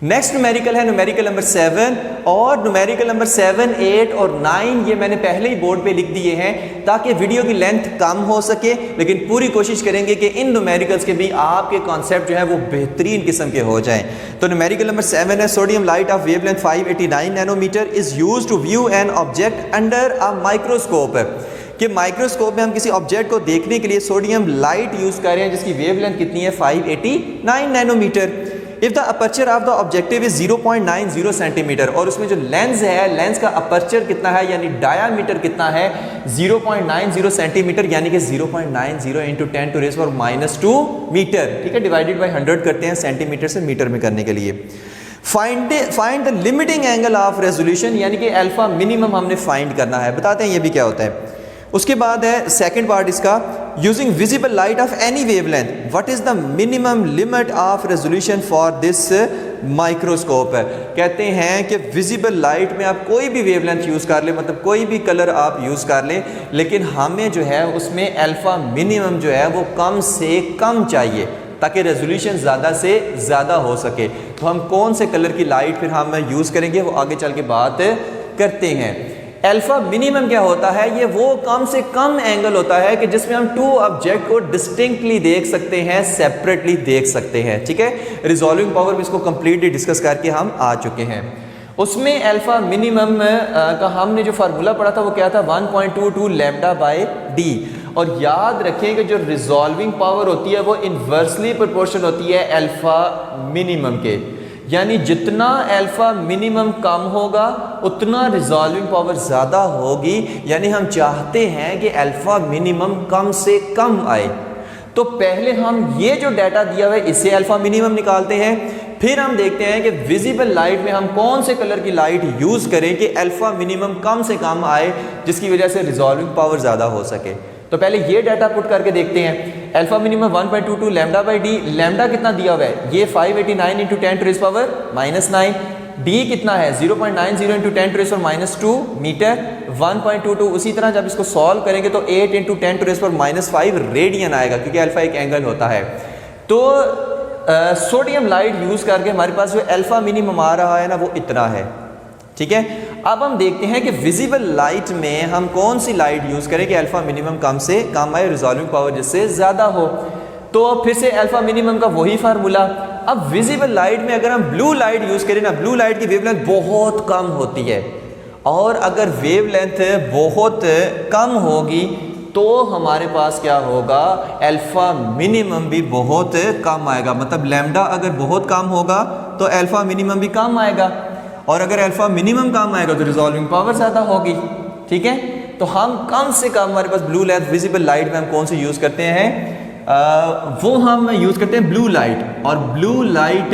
Next numerical है numerical number 7 और numerical number 7, 8 और 9 ये मैंने पहले ही बोर्ड पे लिख दिए हैं ताकि वीडियो की लेंथ कम हो सके, लेकिन पूरी कोशिश करेंगे कि इन न्यूमेरिकल्स के भी आपके कॉन्सेप्ट जो है वो बेहतरीन किस्म के हो जाएं। तो न्यूमेरिकल नंबर 7 है sodium light of wavelength 589 nanometre is used to view an object under a microscope. कि माइक्रोस्कोप में हम किसी ऑब्जेक्ट को देखने के लिए सोडियम लाइट यूज कर रहे हैं जिसकी वेवलेंथ कितनी है 589 nanometre. If the aperture of the objective is 0.90 centimetre और उसमें जो लेंस है, लेंस का अपर्चर कितना है यानी डायामीटर कितना है 0.90 सेंटीमीटर यानी कि 0.90 इंटू 10⁻⁻² मीटर, ठीक है, डिवाइडेड बाय 100 करते हैं सेंटीमीटर से मीटर में करने के लिए। Find the limiting angle of resolution यानी कि अल्फा मिनिमम हमने फाइंड करना है। बताते हैं ये भी क्या होता है। उसके बाद है सेकंड पार्ट इसका, using visible light of any wavelength what is the minimum limit of resolution for this microscope. कहते हैं कि विजिबल लाइट में आप कोई भी वेवलेंथ यूज कर लें, मतलब कोई भी कलर आप यूज कर लें, लेकिन हमें जो है उसमें अल्फा मिनिमम जो है वो कम से कम चाहिए ताकि रेजोल्यूशन ज़्यादा से ज़्यादा हो सके। तो हम कौन से कलर की लाइट फिर हम यूज़ करेंगे वो आगे चल के बात करते हैं। अल्फा मिनिमम क्या होता है, ये वो कम से कम एंगल होता है कि जिसमें हम टू ऑब्जेक्ट को डिस्टिंक्टली देख सकते हैं, सेपरेटली देख सकते हैं, ठीक है। रिजॉल्विंग पावर में इसको कंप्लीटली डिस्कस करके हम आ चुके हैं। उसमें अल्फा मिनिमम का हमने जो फार्मूला पढ़ा था वो क्या था 1.22 लैम्डा बाय डी। और याद रखें कि जो रिजॉल्विंग पावर होती है वो इन्वर्सली प्रोपोर्शनल होती है अल्फा मिनिमम के, यानी जितना अल्फा मिनिमम कम होगा उतना रिजॉल्विंग पावर ज़्यादा होगी। यानी हम चाहते हैं कि अल्फा मिनिमम कम से कम आए। तो पहले हम ये जो डाटा दिया हुआ है इससे अल्फा मिनिमम निकालते हैं, फिर हम देखते हैं कि विजिबल लाइट में हम कौन से कलर की लाइट यूज़ करें कि अल्फा मिनिमम कम से कम आए जिसकी वजह से रिजॉल्विंग पावर ज़्यादा हो सके। तो पहले ये डाटा पुट करके देखते हैं। Alpha minimum 1.22 lambda by D, lambda कितना दिया हुआ है ये 589 इंटू 10⁻⁻9, डी कितना है 0.90 इंटू 10⁻⁻² मीटर, 1.22। उसी तरह जब इसको सॉल्व करेंगे तो 8 इंटू 10⁻⁵ रेडियन आएगा क्योंकि अल्फा एक एंगल होता है। तो सोडियम लाइट यूज़ करके हमारे पास जो अल्फा मिनिमम आ रहा है ना वो इतना है, ठीक है। अब हम देखते हैं कि विजिबल लाइट में हम कौन सी लाइट यूज़ करें कि अल्फा मिनिमम कम से कम आए, रिजॉल्विंग पावर जिससे ज़्यादा हो। तो फिर से अल्फा मिनिमम का वही फार्मूला। अब विजिबल लाइट में अगर हम ब्लू लाइट यूज़ करें ना, ब्लू लाइट की वेवलेंथ बहुत कम होती है और अगर वेवलेंथ बहुत कम होगी तो हमारे पास क्या होगा अल्फा मिनिमम भी बहुत कम आएगा। मतलब लैम्डा अगर बहुत कम होगा तो अल्फा मिनिमम भी कम आएगा और अगर अल्फा मिनिमम कम आएगा तो रिजॉल्विंग पावर ज़्यादा होगी, ठीक है। तो हम कम से कम हमारे पास ब्लू लाइट विजिबल लाइट में हम कौन सी यूज़ करते हैं वो हम यूज़ करते हैं ब्लू लाइट। और ब्लू लाइट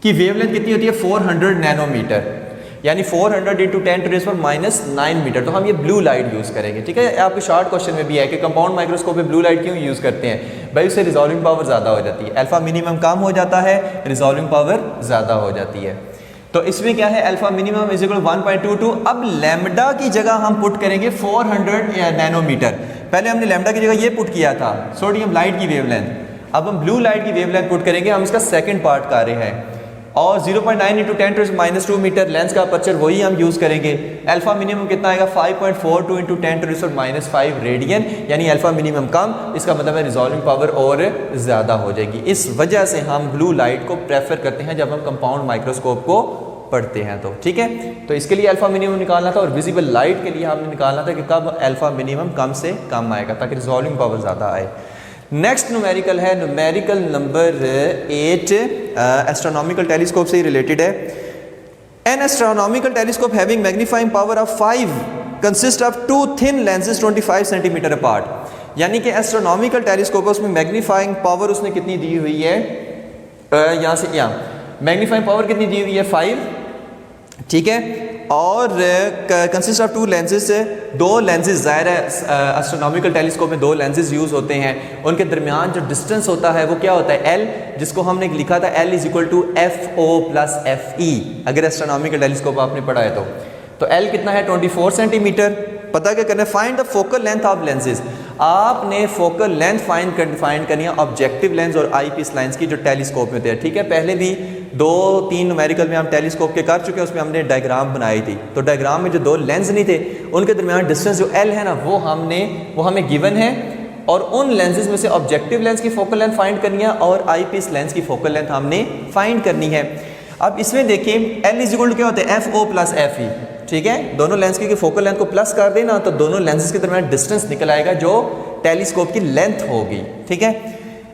की वेवलेंथ कितनी होती है 400 नैनोमीटर यानी 400 इंटू 10⁻⁻9 मीटर। तो हम ये ब्लू लाइट यूज़ करेंगे, ठीक है। आपके शॉर्ट क्वेश्चन में भी है कि कंपाउंड माइक्रोस्कोप में ब्लू लाइट क्यों यूज़ करते हैं, भाई उससे रिजॉल्विंग पावर ज़्यादा हो जाती है, अल्फा मिनिमम कम हो जाता है, रिजॉल्विंग पावर ज़्यादा हो जाती है। तो इसमें क्या है अल्फा मिनिमम इज इक्वल 1.22। अब लैम्डा की जगह हम पुट करेंगे 400 नैनोमीटर। पहले हमने लैम्डा की जगह ये पुट किया था सोडियम लाइट की वेवलेंथ, अब हम ब्लू लाइट की वेवलेंथ पुट करेंगे। हम इसका सेकंड पार्ट कर रहे हैं और 0.9 इंटू 10⁻⁻² मीटर लेंस का अपर्चर वही हम यूज़ करेंगे। अल्फा मिनिमम कितना आएगा 5.42 इंटू 10⁻⁵ रेडियन, यानी अल्फा मिनिमम कम, इसका मतलब है रिजॉल्विंग पावर और ज़्यादा हो जाएगी। इस वजह से हम ब्लू लाइट को प्रेफर करते हैं जब हम कंपाउंड माइक्रोस्कोप को पढ़ते हैं, तो ठीक है। तो इसके लिए अल्फा मिनिमम निकालना था और विजिबल लाइट के लिए हमने निकालना था कि कब अल्फा मिनिमम कम से कम आएगा ताकि रिजॉल्विंग पावर ज़्यादा आए। नेक्स्ट न्यूमेरिकल है न्यूमेरिकल नंबर 8, एस्ट्रोनॉमिकल टेलीस्कोप से ही रिलेटेड है। N astronomical telescope having magnifying power of 5 consist of 2 thin lenses 25 centimetre apart. यानी कि एस्ट्रोनॉमिकल टेलीस्कोप उसमें मैग्नीफाइंग पावर उसने कितनी दी हुई है, यहाँ से यहाँ मैग्नीफाइंग पावर कितनी दी हुई है 5, ठीक है। और कंसिस्ट ऑफ 2 लेंसेज से 2 लेंसेज, ज़ाहिर है एस्ट्रोनॉमिकल टेलीस्कोप में 2 लेंसेज यूज़ होते हैं, उनके दरमियान जो डिस्टेंस होता है वो क्या होता है L, जिसको हमने लिखा था L is equal to FO plus FE। अगर एस्ट्रोनॉमिकल टेलीस्कोप आपने पढ़ा है तो L कितना है 24 सेंटीमीटर पता क्या करना है, find the focal length of lenses. आपने फोकल लेंथ फाइंड करनी है ऑब्जेक्टिव लेंस और आई पीस लाइंस की जो टेलीस्कोप में होते हैं, ठीक है। पहले भी 2-3 न्यूमेरिकल में हम टेलीस्कोप के कर चुके हैं, उसमें हमने डायग्राम बनाई थी। तो डायग्राम में जो दो लेंस नहीं थे उनके दरमियान डिस्टेंस जो एल है ना वो हमें गिवन है, और उन लेंसेज में से ऑब्जेक्टिव लेंस की फोकल लेंथ फाइंड करनी है और आई पीस लेंस की फोकल लेंथ हमने फाइंड करनी है। अब इसमें देखिए एल इज इक्वल टू क्या होता है, F O plus F E, ठीक है। दोनों लेंस की फोकल लेंथ को प्लस कर देना तो दोनों लेंसेज के दरमियान डिस्टेंस निकल आएगा जो टेलीस्कोप की लेंथ होगी, ठीक है,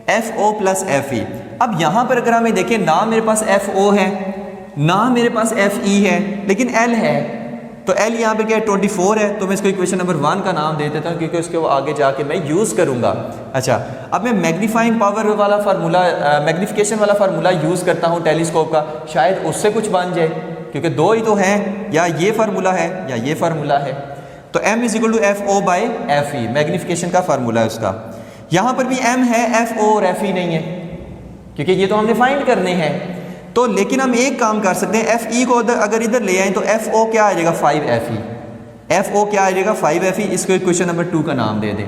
F O plus F E. अब यहाँ पर अगर हमें देखें ना मेरे पास एफ ओ है ना मेरे पास एफ ई है, लेकिन एल है, तो एल यहाँ पे क्या है 24 है, तो मैं इसको इक्वेशन नंबर 1 का नाम दे देता हूँ क्योंकि उसके आगे जाके मैं यूज़ करूँगा। अच्छा, अब मैं मैग्नीफाइंग पावर वाला फार्मूला, मैग्नीफिकेशन वाला फार्मूला यूज़ करता हूँ टेलीस्कोप का, शायद उससे कुछ बन जाए क्योंकि दो ही तो हैं, या ये फार्मूला है या ये फार्मूला है। तो m is equal to F O by F E, magnification का फार्मूला है उसका। यहाँ पर भी m है, एफ ओ और एफ ई नहीं है क्योंकि ये तो हमने फाइंड करने हैं। तो लेकिन हम एक काम कर सकते हैं, एफ ई को अगर इधर ले आए तो एफ ओ क्या आ जाएगा 5 एफ ई, एफ ओ क्या आ जाएगा 5 एफ ई। इसको इक्वेशन नंबर 2 का नाम दे दें।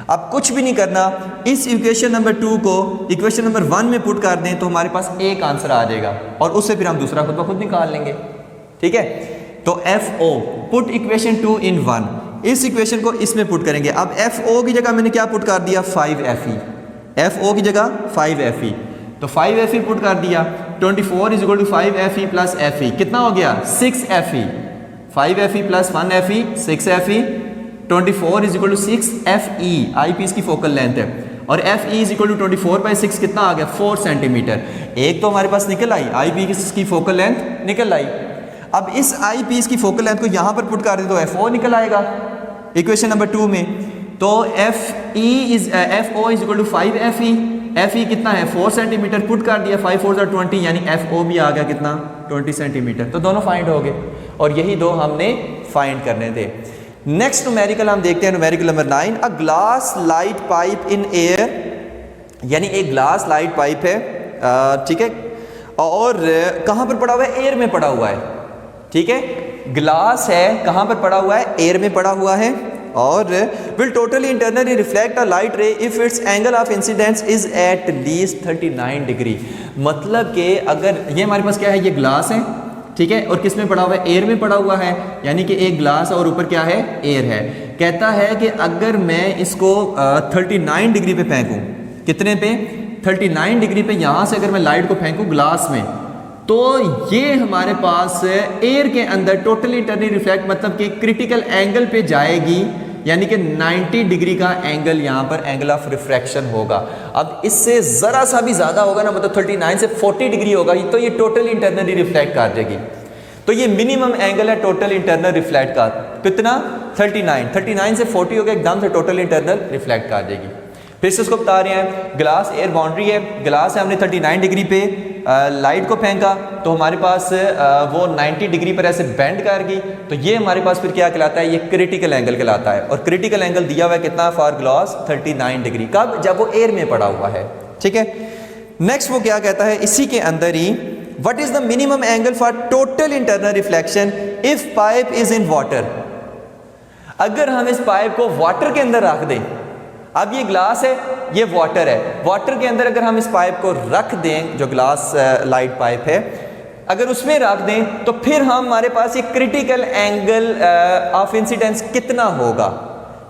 अब कुछ भी नहीं करना, इस इक्वेशन नंबर 2 को इक्वेशन नंबर 1 में पुट कर दें तो हमारे पास एक आंसर आ जाएगा और उससे फिर हम दूसरा खुद ब खुद निकाल लेंगे, ठीक है। तो F O put equation 2 in 1, इस इक्वेशन को इसमें पुट करेंगे। अब एफ ओ की जगह मैंने क्या पुट कर दिया 5 एफ ई, एफ ओ की जगह 5 एफ ई, तो 5 एफ ई पुट कर दिया। 24 is equal to 5 F E plus F E, कितना हो गया 6 F E, 5 F E plus 1 F E 6 F E, 24 is equal to 6 F E, eyepiece की focal length है, और F E is equal to 24/6 कितना आ गया 4 centimetre. एक तो हमारे पास निकल आई, आई पीस की फोकल लेंथ निकल आई। अब इस आई पीस की फोकल लेंथ को यहाँ पर पुट कर दे तो एफ ओ निकल आएगा इक्वेशन नंबर 2 में। तो F O is equal to 5 F E, F E कितना है 4 सेंटीमीटर, पुट कर दिया 5 4 20, यानी एफ ओ भी आ गया कितना 20 सेंटीमीटर। तो दोनों फाइंड हो गए और यही दो हमने फाइंड करने थे। नेक्स्ट न्यूमेरिकल हम देखते हैं, numerical number 9, a glass light pipe in air, यानी एक ग्लास लाइट पाइप है, ठीक है, और कहाँ पर पड़ा हुआ है, एयर में पड़ा हुआ है, ठीक है। ग्लास है, कहाँ पर पड़ा हुआ है, एयर में पड़ा हुआ है, और will totally internally reflect a light ray if its angle of incidence is at least 39 degree. मतलब कि अगर ये हमारे पास क्या है, ये ग्लास है, ठीक है, और किस में पड़ा हुआ है, एयर में पड़ा हुआ है, यानी कि एक ग्लास और ऊपर क्या है, एयर है। कहता है कि अगर मैं इसको 39 डिग्री पे फेंकूं, कितने पे 39 डिग्री पे, यहाँ से अगर मैं लाइट को फेंकूं ग्लास में, तो ये हमारे पास एयर के अंदर टोटली इंटरनली रिफ्लेक्ट, मतलब कि क्रिटिकल एंगल पे जाएगी, यानी कि 90 डिग्री का एंगल यहाँ पर एंगल ऑफ रिफ्रैक्शन होगा। अब इससे ज़रा सा भी ज़्यादा होगा ना, मतलब 39 से 40 डिग्री होगा, तो ये टोटल इंटरनली रिफ्लेक्ट कर देगी। तो ये मिनिमम एंगल है टोटल इंटरनल रिफ्लेक्ट का, कितना 39 से 40 होगा, एकदम से टोटल इंटरनल रिफ्लेक्ट कर देगी। फिर से उसको बता रहे हैं, ग्लास एयर बाउंड्री है, ग्लास है, हमने 39 डिग्री पे लाइट को फेंका तो हमारे पास वो 90 डिग्री पर ऐसे बेंड कर गई, तो ये हमारे पास फिर क्या कहलाता है, ये क्रिटिकल एंगल कहलाता है। और क्रिटिकल एंगल दिया हुआ है कितना फॉर ग्लास 39 डिग्री, कब, जब वो एयर में पड़ा हुआ है, ठीक है। नेक्स्ट वो क्या कहता है इसी के अंदर ही, what is the minimum angle for total internal reflection if pipe is in water. अगर हम इस पाइप को वाटर के अंदर रख दें, अब ये ग्लास है, ये वाटर है, वाटर के अंदर अगर हम इस पाइप को रख दें, जो ग्लास लाइट पाइप है, अगर उसमें रख दें तो फिर हमारे पास ये क्रिटिकल एंगल ऑफ इंसिडेंस कितना होगा,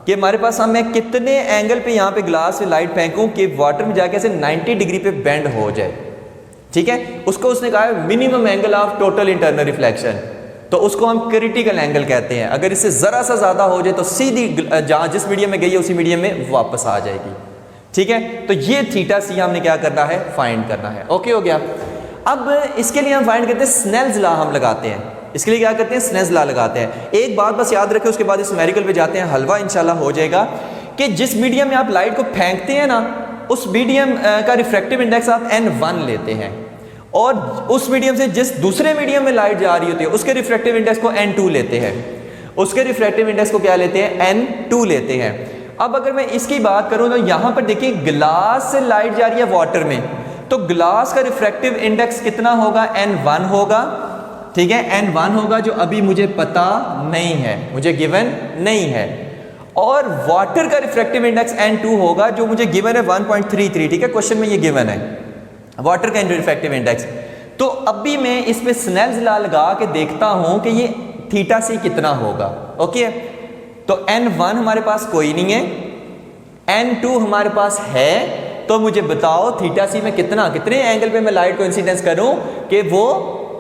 कि हमारे पास मैं कितने एंगल पे यहाँ पे ग्लास से लाइट फेंकूं कि वाटर में जाके से 90 डिग्री पे बेंड हो जाए, ठीक है। उसको उसने कहा है minimum angle of total internal reflection, तो उसको हम क्रिटिकल एंगल कहते हैं। अगर इससे ज़रा सा ज़्यादा हो जाए तो सीधी जहाँ जिस मीडियम में गई है उसी मीडियम में वापस आ जाएगी, ठीक है। तो ये थीटा सी हमने क्या करना है, फाइंड करना है। ओके हो गया। अब इसके लिए हम फाइंड करते हैं, स्नेल्स लॉ हम लगाते हैं। इसके लिए क्या करते हैं, स्नेल्स लॉ लगाते हैं। एक बात बस याद रखें, उसके बाद इस न्यूमेरिकल पे जाते हैं, हलवा इंशाल्लाह हो जाएगा, कि जिस मीडियम में आप लाइट को फेंकते हैं ना, उस मीडियम का रिफ्रैक्टिव इंडेक्स आप n1 लेते हैं, और उस मीडियम से जिस दूसरे मीडियम में लाइट जा रही होती है उसके रिफ्रैक्टिव इंडेक्स को n2 लेते हैं, उसके रिफ्रैक्टिव इंडेक्स को क्या लेते हैं, n2 लेते हैं। अब अगर मैं इसकी बात करूं तो यहां पर देखिए ग्लास से लाइट जा रही है वाटर में, तो ग्लास का रिफ्रैक्टिव इंडेक्स कितना होगा, n1 होगा, ठीक है, n1 होगा जो अभी मुझे पता नहीं है, मुझे गिवन नहीं है, और वाटर का रिफ्रैक्टिव इंडेक्स n2 होगा जो मुझे गिवन है 1.33, ठीक है, क्वेश्चन में ये गिवन है वाटर का रिफ्रैक्टिव इंडेक्स। तो अभी मैं इस पे स्नेल्स लॉ लगा के देखता हूं कि ये थीटा सी कितना होगा। ओके, तो n1 हमारे पास कोई नहीं है, n2 हमारे पास है, तो मुझे बताओ थीटा सी में कितने एंगल पे मैं लाइट को इंसिडेंस करूं कि वो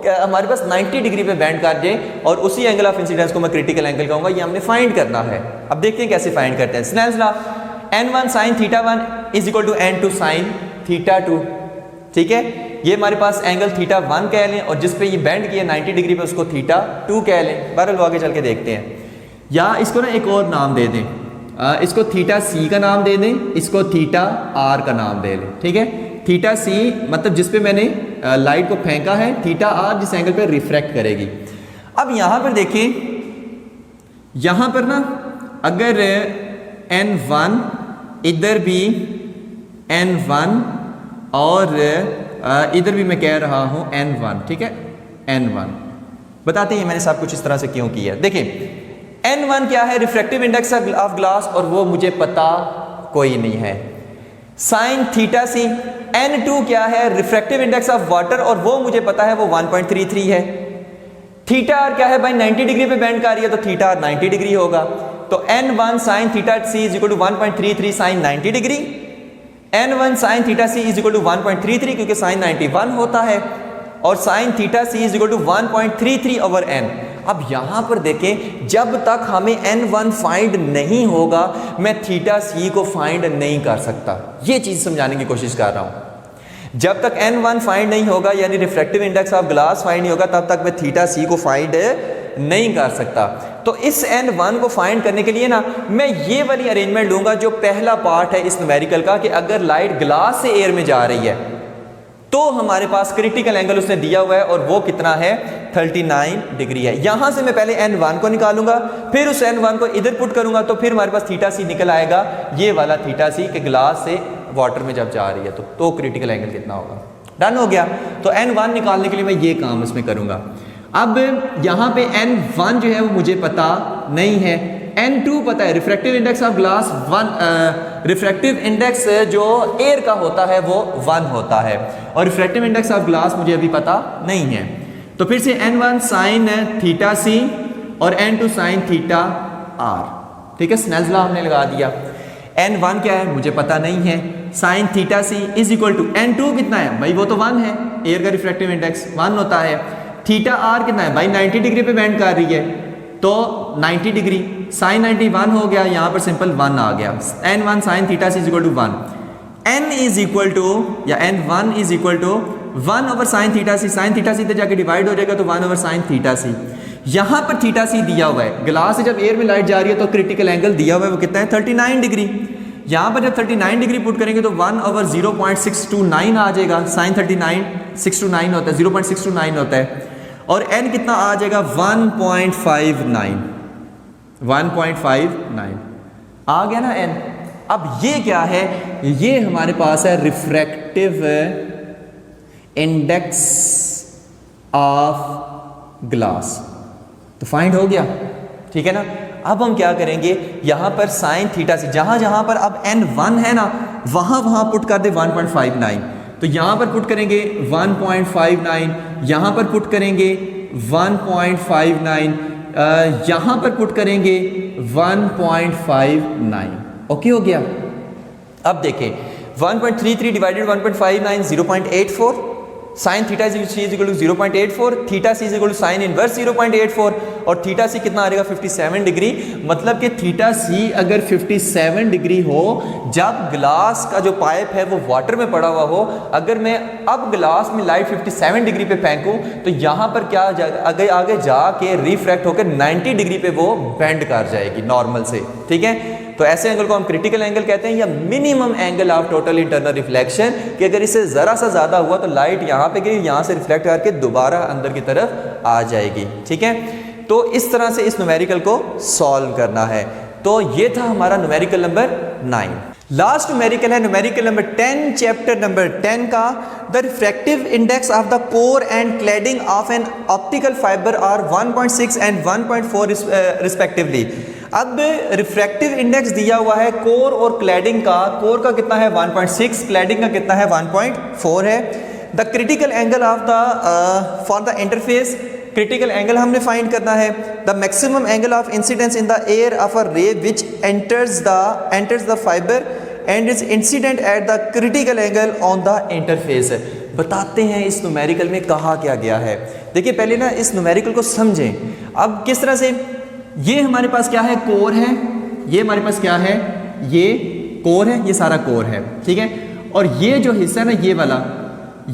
हमारे पास 90 डिग्री पे बेंड कर जाए, और उसी एंगल ऑफ इंसिडेंस को मैं क्रिटिकल एंगल कहूंगा। ये हमने फाइंड करना है। अब देखते हैं कैसे फाइंड करते हैं। Snell's law, n1 sin theta 1 is equal to n2 sin theta 2, ठीक है, ये हमारे पास एंगल थीटा 1 कह लें, और जिस पे ये बेंड किया 90 डिग्री पे उसको थीटा 2 कह लें। बहरहाल आगे चल के देखते हैं, या इसको ना एक और नाम दे दें, इसको थीटा सी का नाम दे दें, इसको थीटा आर का नाम दे लें, ठीक है। थीटा सी मतलब जिस पे मैंने लाइट को फेंका है, थीटा आर जिस एंगल पे रिफ्रैक्ट करेगी। अब यहां पर देखिए, यहां पर ना अगर n1 इधर भी n1 और इधर भी मैं कह रहा हूं n1, ठीक है, n1 बताते हैं मैंने सब कुछ इस तरह से क्यों किया। देखिए n1 क्या है, रिफ्रैक्टिव इंडेक्स ऑफ ग्लास, और वो मुझे पता कोई नहीं है। साइन थीटा सी, n2 क्या है, रिफ्रैक्टिव इंडेक्स ऑफ वाटर, और वो मुझे पता है वो 1.33 है। थीटा आर क्या है भाई, 90 डिग्री पे बेंड कर रही है, तो थीटा आर 90 डिग्री होगा। तो n1 sine theta c is equal to 1.33 sine 90 degree, n1 sine theta c is equal to 1.33 क्योंकि साइन 91 होता है, और sine theta c is equal to 1.33 over n। अब यहां पर देखें, जब तक हमें n1 फाइंड नहीं होगा मैं थीटा सी को फाइंड नहीं कर सकता। ये चीज समझाने की कोशिश कर रहा हूं। जब तक n1 फाइंड नहीं होगा, यानी refractive index of glass find नहीं होगा, तब तक मैं थीटा सी को फाइंड नहीं कर सकता। तो इस n1 को फाइंड करने के लिए ना मैं ये वाली अरेंजमेंट लूंगा जो पहला पार्ट है इस न्यूमेरिकल का, कि अगर लाइट ग्लास से एयर में जा रही है तो हमारे पास क्रिटिकल एंगल उसने दिया हुआ है, और वो कितना है, 39 डिग्री है। यहां से मैं पहले n1 को निकालूंगा, फिर उस n1 को इधर पुट करूंगा, तो फिर हमारे पास थीटा सी निकल आएगा, ये वाला थीटा सी कि ग्लास से वाटर में जब जा रही है तो क्रिटिकल एंगल कितना होगा। डन हो गया। तो n1 निकालने के लिए मैं ये काम इसमें करूंगा। अब यहां पे n1 जो है वो मुझे पता नहीं है, n2 पता है। Refractive index of glass 1, refractive index जो एयर का होता है वो 1 होता है, और रिफ्रैक्टिव इंडेक्स ऑफ ग्लास मुझे अभी पता नहीं है। तो फिर से n1 साइन थीटा सी और n2 साइन थीटा आर, ठीक है, स्नेल्स लॉ हमने लगा दिया। n1 क्या है मुझे पता नहीं है, sine theta c is equal to n2 कितना है भाई, वो तो 1 है, एयर का रिफ्रैक्टिव इंडेक्स 1 होता है। थीटा आर कितना है भाई, 90 डिग्री पे बेंड कर रही है, तो 90 डिग्री, साइन 91 हो गया, यहां पर सिंपल 1 आ गया। n1 sine theta c is equal to 1, n is equal to या n1 is equal to 1 over sine theta c, sine theta c इधर जाके डिवाइड हो जाएगा तो 1 ओवर साइन थीटा सी। यहां पर थीटा सी दिया हुआ है, ग्लास से जब एयर में लाइट जा रही है तो क्रिटिकल एंगल दिया हुआ है वो कितना है, 39 डिग्री। यहां पर जब 39 डिग्री पुट करेंगे तो 1 ओवर 0.629 आ जाएगा, साइन 39 629 होता है, 0.629 होता है, और n कितना आ जाएगा 1.59 आ गया ना n। अब ये क्या है, ये हमारे पास है रिफ्रैक्टिव इंडेक्स ऑफ ग्लास, तो फाइंड हो गया, ठीक है ना। अब हम क्या करेंगे, यहां पर साइन थीटा से जहां जहां पर अब n1 है ना वहां पुट कर दे 1.59, तो यहां पर पुट करेंगे 1.59, यहां पर पुट करेंगे 1.59, यहां पर पुट करेंगे 1.59, ओके हो गया। अब देखें 1.33 divided 1.59 0.84, sine theta c is equal to 0.84, theta c is equal to sine inverse 0.84, और थीटा सी कितना आ जाएगा 57 डिग्री। मतलब कि थीटा सी अगर 57 डिग्री हो जब ग्लास का जो पाइप है वो वाटर में पड़ा हुआ हो, अगर मैं अब ग्लास में लाइट 57 डिग्री पे फेंकूं तो यहां पर क्या आगे जाके रिफ्रैक्ट होकर 90 डिग्री पे वो बेंड कर जाएगी नॉर्मल से, ठीक है। तो ऐसे एंगल को हम क्रिटिकल एंगल कहते हैं, या minimum angle of total internal reflection, कि अगर इससे जरा सा ज्यादा हुआ तो लाइट यहां पे गई, यहां से रिफ्लेक्ट करके दोबारा अंदर की तरफ आ जाएगी, ठीक है। तो इस तरह से इस न्यूमेरिकल को सॉल्व करना है। तो ये था हमारा न्यूमेरिकल नंबर 9। लास्ट न्यूमेरिकल है न्यूमेरिकल नंबर 10 चैप्टर नंबर 10 का। The refractive index of the core and cladding of an optical fibre are 1.6 and 1.4 respectively. अब रिफ्रैक्टिव इंडेक्स दिया हुआ है कोर और क्लैडिंग का। कोर का कितना है 1.6, क्लैडिंग का कितना है 1.4 है। The critical angle of the for the interface, critical angle हमने फाइंड करना है। The maximum angle of incidence in the air of a ray which enters the fibre and is incident at the critical angle on the interface. बताते हैं इस numerical में कहा क्या गया है। देखिए पहले ना इस न्यूमेरिकल को समझें। अब किस तरह से, ये हमारे पास क्या है, कोर है। ये हमारे पास क्या है, ये कोर है, ये सारा कोर है, ठीक है। और ये जो हिस्सा है ना, ये वाला,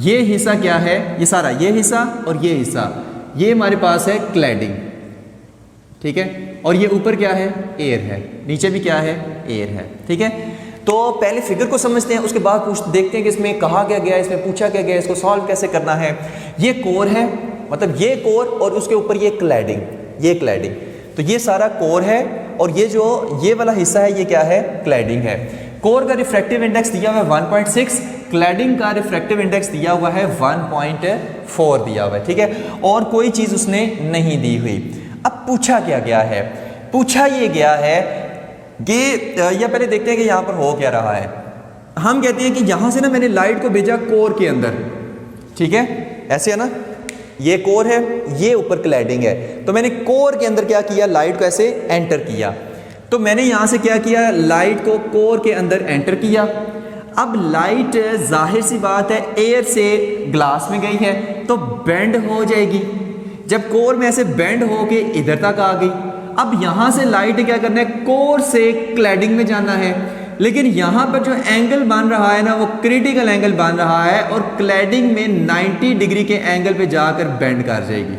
ये हिस्सा क्या है, ये सारा, ये हिस्सा और ये हिस्सा, ये हमारे पास है क्लैडिंग, ठीक है। और ये ऊपर क्या है, एयर है, नीचे भी क्या है, एयर है, ठीक है। तो पहले फिगर को समझते हैं, उसके बाद देखते हैं कि इसमें कहा क्या गया, इसमें पूछा क्या गया, इसको सॉल्व कैसे करना है। ये कोर है, मतलब ये कोर और उसके ऊपर ये क्लैडिंग, ये क्लैडिंग। तो ये सारा कोर है और ये जो ये वाला हिस्सा है ये क्या है, क्लैडिंग है। कोर का रिफ्रैक्टिव इंडेक्स दिया हुआ है 1.6, क्लैडिंग का रिफ्रैक्टिव इंडेक्स दिया हुआ है 1.4 दिया हुआ है, ठीक है। और कोई चीज़ उसने नहीं दी हुई। अब पूछा क्या गया है, पूछा ये गया है कि या पहले देखते हैं कि यहाँ पर हो क्या रहा है। हम कहते हैं कि यहाँ से ना मैंने लाइट को भेजा कोर के अंदर, ठीक है, ऐसे है ना, ये कोर है, ये ऊपर क्लैडिंग है। तो मैंने कोर के अंदर क्या किया, लाइट को ऐसे एंटर किया। तो मैंने यहाँ से क्या किया, लाइट को कोर के अंदर एंटर किया। अब लाइट जाहिर सी बात है एयर से ग्लास में गई है तो बेंड हो जाएगी। जब कोर में ऐसे बेंड हो के इधर तक आ गई, अब यहाँ से लाइट क्या करना है, कोर से क्लैडिंग में जाना है। लेकिन यहाँ पर जो एंगल बन रहा है ना, वो क्रिटिकल एंगल बन रहा है और क्लैडिंग में 90 डिग्री के एंगल पे जाकर बेंड कर जाएगी।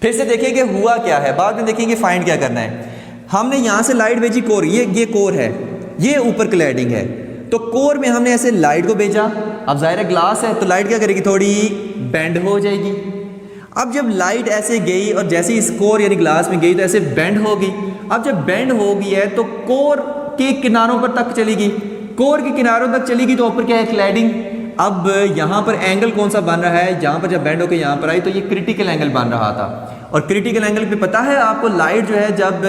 फिर से देखिए कि हुआ क्या है, बाद में देखेंगे फाइंड क्या करना है। हमने यहाँ से लाइट भेजी कोर, ये कोर है, ये ऊपर क्लैडिंग है। तो कोर में हमने ऐसे लाइट को भेजा। अब जाहिर है ग्लास है तो लाइट क्या करेगी, थोड़ी बेंड हो जाएगी। अब जब लाइट ऐसे गई और जैसे इस कोर यानी ग्लास में गई तो ऐसे बेंड होगी। अब जब बेंड हो गई है तो कोर के किनारों पर तक चलेगी, कोर के किनारों तक चलेगी तो ऊपर क्या है, क्लैडिंग। अब यहाँ पर एंगल कौन सा बन रहा है, यहाँ पर जब बेंड होकर यहाँ पर आई तो ये क्रिटिकल एंगल बन रहा था। और क्रिटिकल एंगल पे पता है आपको, लाइट जो है जब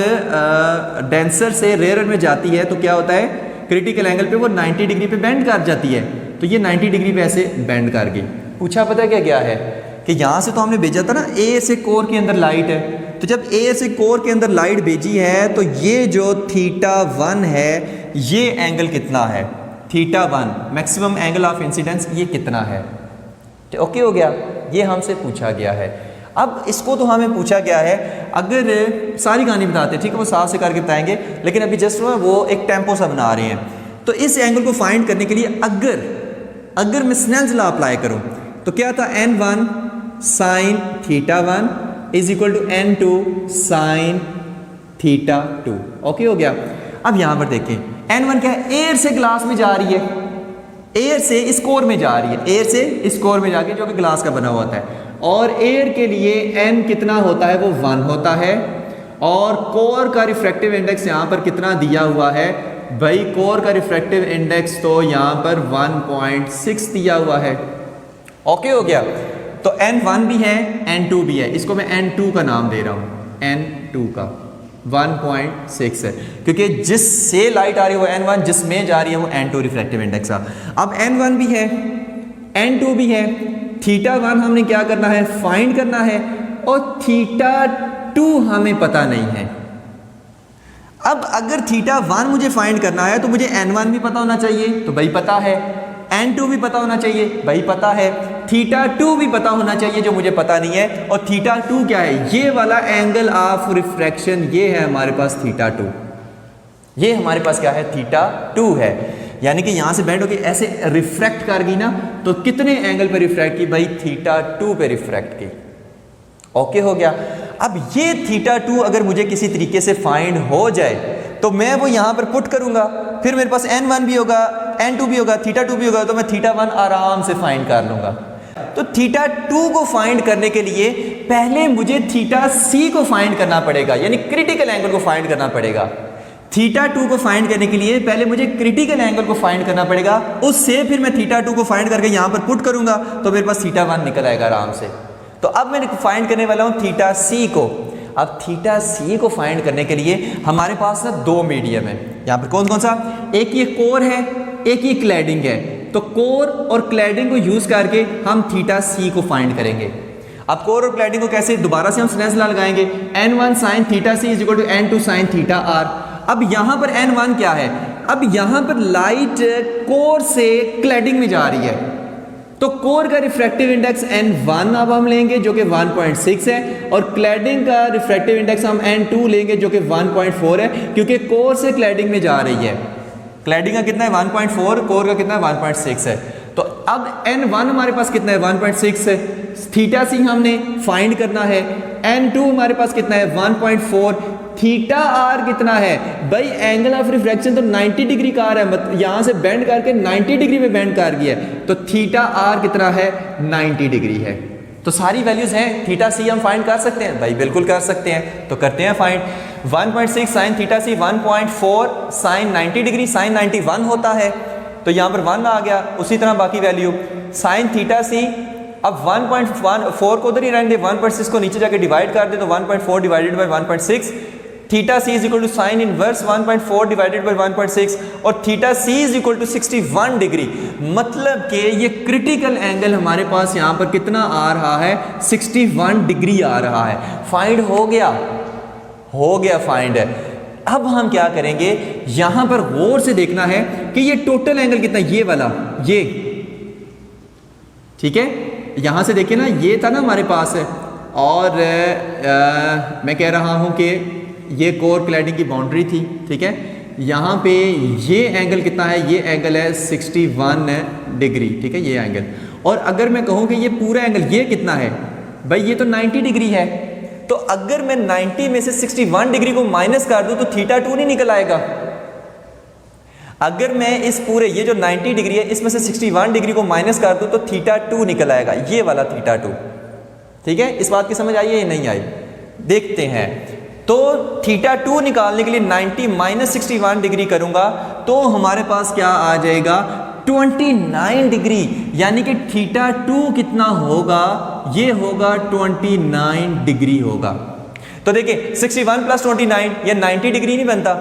डेंसर से रेयर में जाती है तो क्या होता है, क्रिटिकल एंगल पे वो 90 डिग्री पे बेंड कर जाती है। तो ये 90 डिग्री पे ऐसे बेंड कर गई। पूछा पता क्या गया है कि यहाँ से तो हमने भेजा था ना, ए से कोर के अंदर लाइट है। तो जब ए से कोर के अंदर लाइट भेजी है तो ये जो θ1 है, ये एंगल कितना है, θ1 मैक्सिमम एंगल ऑफ इंसिडेंस, ये कितना है। तो ओके हो गया, ये हमसे पूछा गया है। अब इसको तो हमें पूछा गया है, अगर सारी कहानी बताते हैं, ठीक है, वो साफ से करके बताएंगे, लेकिन अभी जस्ट वो एक टेम्पो सा बना रहे हैं। तो इस एंगल को फाइंड करने के लिए अगर मैं स्नेल्स लॉ अप्लाई करूं तो क्या था, n1 sin θ1 is equal to n2 sin θ2। Okay हो गया। अब यहां पर देखें, n1 क्या है, एयर से ग्लास में जा रही है, एयर से इस कोर में जा रही है, एयर से इस कोर में जाके जो कि ग्लास का बना हुआ होता है। और एयर के लिए n कितना होता है, वो 1 होता है। और कोर का रिफ्रैक्टिव इंडेक्स यहाँ पर कितना दिया हुआ है भाई, कोर का रिफ्रैक्टिव इंडेक्स तो यहाँ पर 1.6 दिया हुआ है। ओके हो गया। तो n1 भी है, n2 भी है, इसको मैं n2 का नाम दे रहा हूँ, n2 का 1.6 है, क्योंकि जिससे लाइट आ रही है वो n1, जिसमें जा रही है वो n2 रिफ्रैक्टिव इंडेक्स है। अब n1 भी है, n2 भी है, θ1 हमने क्या करना है, फाइंड करना है, और θ2 हमें पता नहीं है। अब अगर θ1 मुझे फाइंड करना है तो मुझे n1 भी पता होना चाहिए, तो भाई पता है, n2 भी पता होना चाहिए, भाई पता है, θ2 भी पता होना चाहिए जो मुझे पता नहीं है। और θ2 क्या है, ये वाला एंगल ऑफ रिफ्रैक्शन, ये है हमारे पास θ2, ये हमारे पास क्या है, θ2 है। यानी कि यहाँ से बेंड होकर ऐसे रिफ्रैक्ट कर गई ना, तो कितने एंगल पे रिफ्रैक्ट की भाई, θ2 पे रिफ्रैक्ट की। ओके हो गया। अब ये θ2 अगर मुझे किसी तरीके से फाइंड हो जाए तो मैं वो यहाँ पर पुट करूंगा, फिर मेरे पास n1 भी होगा, n2 भी होगा, θ2 भी होगा, तो मैं θ1 आराम से फाइंड कर लूंगा। तो θ2 को फाइंड करने के लिए पहले मुझे θc को फाइंड करना पड़ेगा, यानी क्रिटिकल एंगल को फाइंड करना पड़ेगा। थीटा 2 को फाइंड करने के लिए पहले मुझे क्रिटिकल एंगल को फाइंड करना पड़ेगा, उससे फिर मैं थीटा 2 को फाइंड करके यहाँ पर पुट करूंगा तो मेरे पास थीटा 1 निकल आएगा आराम से। तो अब मैं फाइंड करने वाला हूँ थीटा सी को। अब थीटा सी को फाइंड करने के लिए हमारे पास ना दो मीडियम है यहाँ पर, कौन कौन सा, एक ये कोर है, एक ये क्लैडिंग है। तो कोर और क्लैडिंग को यूज करके हम थीटा सी को फाइंड करेंगे। अब कोर और क्लैडिंग को कैसे, दोबारा से हम स्नेल्स लॉ लगाएंगे, n1 sin theta c is equal to n2 sin theta r. अब यहाँ पर n1 क्या है, अब यहाँ पर लाइट कोर से क्लैडिंग में जा रही है, तो कोर का रिफ्रैक्टिव इंडेक्स n1 अब हम लेंगे जो कि 1.6 है, और क्लैडिंग का रिफ्रैक्टिव इंडेक्स हम n2 लेंगे जो कि 1.4 है, क्योंकि कोर से क्लैडिंग में जा रही है। क्लैडिंग का कितना है 1.4, कोर का कितना है 1.6 है। तो अब n1 हमारे पास कितना है 1.6 है, थीटा सी हमने फाइंड करना है, n2 हमारे पास कितना है 1.4, थीटा आर कितना है भाई, एंगल ऑफ रिफ्रैक्शन तो 90 डिग्री का आ रहा है, मतलब यहाँ से बेंड करके 90 डिग्री में बेंड कर गया है, तो थीटा आर कितना है 90 डिग्री है। तो सारी वैल्यूज हैं, थीटा सी हम फाइंड कर सकते हैं भाई, बिल्कुल कर सकते हैं। तो करते हैं फाइंड, 1.6 साइन थीटा सी, 1.4 साइन 90 डिग्री, साइन 91 होता है, तो यहाँ पर 1 आ गया। उसी तरह बाकी वैल्यू साइन थीटा सी, अब 1.4 को उधर ही रहने दे, 1.6 को नीचे जाके डिवाइड कर दे, तो 1.4 divided by 1.6, theta c is equal to sine inverse 1.4 divided by 1.6, और theta c is equal to 61 degree. मतलब कि ये क्रिटिकल एंगल हमारे पास यहाँ पर कितना आ रहा है, 61 डिग्री आ रहा है। फाइंड हो गया फाइंड है। अब हम क्या करेंगे, यहां पर गौर से देखना है कि ये टोटल एंगल कितना, ये वाला, ये ठीक है, यहां से देखिए ना, ये था ना हमारे पास है, और मैं कह रहा हूं कि ये कोर क्लैडिंग की बाउंड्री थी, ठीक है, यहां पे ये एंगल कितना है, ये एंगल है 61 डिग्री, ठीक है, ये एंगल। और अगर मैं कहूं कि ये पूरा एंगल ये कितना है भाई, ये तो 90 डिग्री है, तो अगर मैं 90 में से 61 डिग्री को माइनस कर दूं तो थीटा 2 नहीं निकल आएगा। अगर मैं इस पूरे ये जो 90 डिग्री है इसमें से 61 डिग्री को माइनस कर दूं तो थीटा 2 निकल आएगा, ये वाला थीटा 2। ठीक है, इस बात की समझ आई है या नहीं आई, देखते हैं। तो थीटा 2 निकालने के लिए 90 माइनस 61 डिग्री करूंगा तो हमारे पास क्या आ जाएगा, 29 डिग्री, यानी कि थीटा 2 कितना होगा, ये होगा 29 डिग्री होगा। तो देखिए 61 प्लस 29 ये 90 डिग्री नहीं बनता,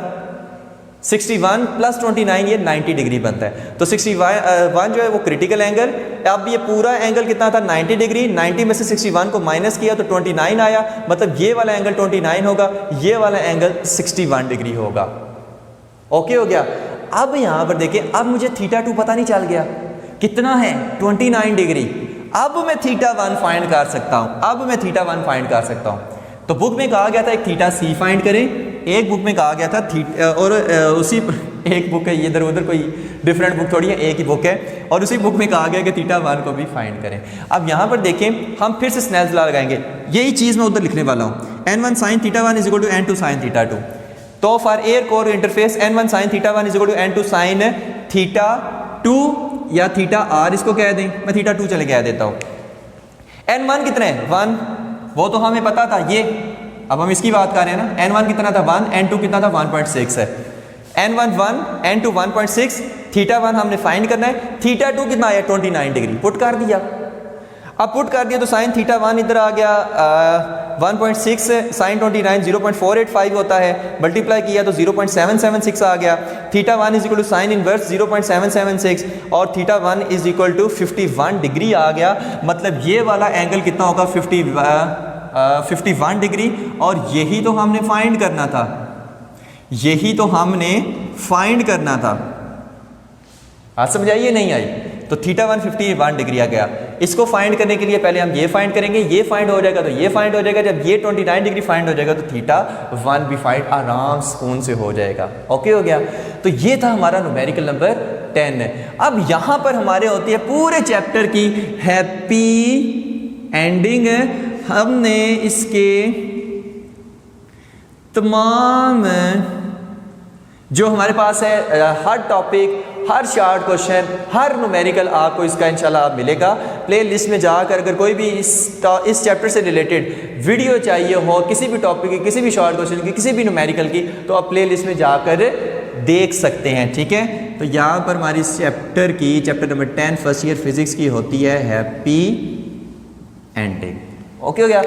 61 प्लस 29 ये 90 डिग्री बनता है। तो 61 जो है वो क्रिटिकल एंगल, अब ये पूरा एंगल कितना था 90 डिग्री, 90 में से 61 को माइनस किया तो 29 आया, मतलब ये वाला एंगल 29 होगा, ये वाला एंगल 61 डिग्री होगा। ओके हो गया। अब यहां पर देखिए, अब मुझे थीटा 2 पता नहीं चल गया कितना है, 29 डिग्री। अब मैं थीटा 1 फाइंड कर सकता हूं, तो बुक में कहा गया था एक थीटा सी फाइंड करें, एक बुक में कहा गया था थीटा, और उसी एक बुक है, इधर उधर कोई डिफरेंट बुक थोड़ी है, एक ही बुक है, और उसी बुक में कहा गया कि थीटा 1 को भी फाइंड करें। अब यहाँ पर देखें, हम फिर से स्नेल्स लॉ लगाएंगे, यही चीज़ मैं उधर लिखने वाला हूँ, n1 sin theta 1 is equal to n2 sin theta 2। तो for air core interface n1 sin theta 1 is equal to n2 sin theta 2, या थीटा r इसको कह दें, मैं थीटा 2 चले कह देता हूँ। n1 कितना है 1, वो तो हमें पता था, ये अब हम इसकी बात कर रहे हैं ना, n1 कितना था 1, n2 कितना था 1.6 है, n1 1 n2 1.6, थीटा 1 हमने फाइंड करना है, थीटा 2 कितना आया 29 डिग्री, पुट कर दिया। अब पुट कर दिया तो साइन थीटा 1 इधर आ गया 1.6, साइन 29 0.485 होता है, मल्टीप्लाई किया तो 0.776 आ गया। Theta 1 is equal to sine inverse 0.776 और theta 1 is equal to 51 degree आ गया। मतलब ये वाला एंगल कितना होगा 51 डिग्री, और यही तो हमने फाइंड करना था, आज समझ आइए नहीं आई। तो थीटा 1 51 डिग्री आ गया। इसको फाइंड करने के लिए पहले हम ये फाइंड करेंगे, ये फाइंड हो जाएगा तो ये फाइंड हो जाएगा, जब ये 29 डिग्री फाइंड हो जाएगा तो थीटा 1 भी फाइंड आराम सुकून से हो जाएगा। ओके हो गया। तो ये था हमारा न्यूमेरिकल नंबर 10। अब यहां पर हमारे होती है पूरे चैप्टर की हैप्पी एंडिंग। हमने इसके तमाम जो हमारे पास है हर टॉपिक, हर शार्ट क्वेश्चन, हर न्यूमेरिकल आपको इसका इंशाल्लाह मिलेगा। प्ले लिस्ट में जाकर अगर कोई भी इस चैप्टर से रिलेटेड वीडियो चाहिए हो, किसी भी टॉपिक की, किसी भी शॉर्ट क्वेश्चन की, किसी भी न्यूमेरिकल की, तो आप प्ले लिस्ट में जाकर देख सकते हैं। ठीक है, तो यहाँ पर हमारी इस chapter number 10 first year physics की होती है हैप्पी एंडिंग। ओके हो गया।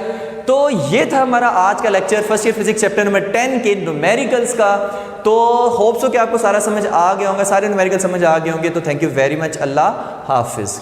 तो ये था हमारा आज का lecture first year physics chapter number 10 के न्यूमेरिकल्स का। तो होप्स हो कि आपको सारा समझ आ गया होगा, सारे न्यूमेरिकल समझ आ गए होंगे। तो थैंक यू वेरी मच। अल्लाह हाफिज़।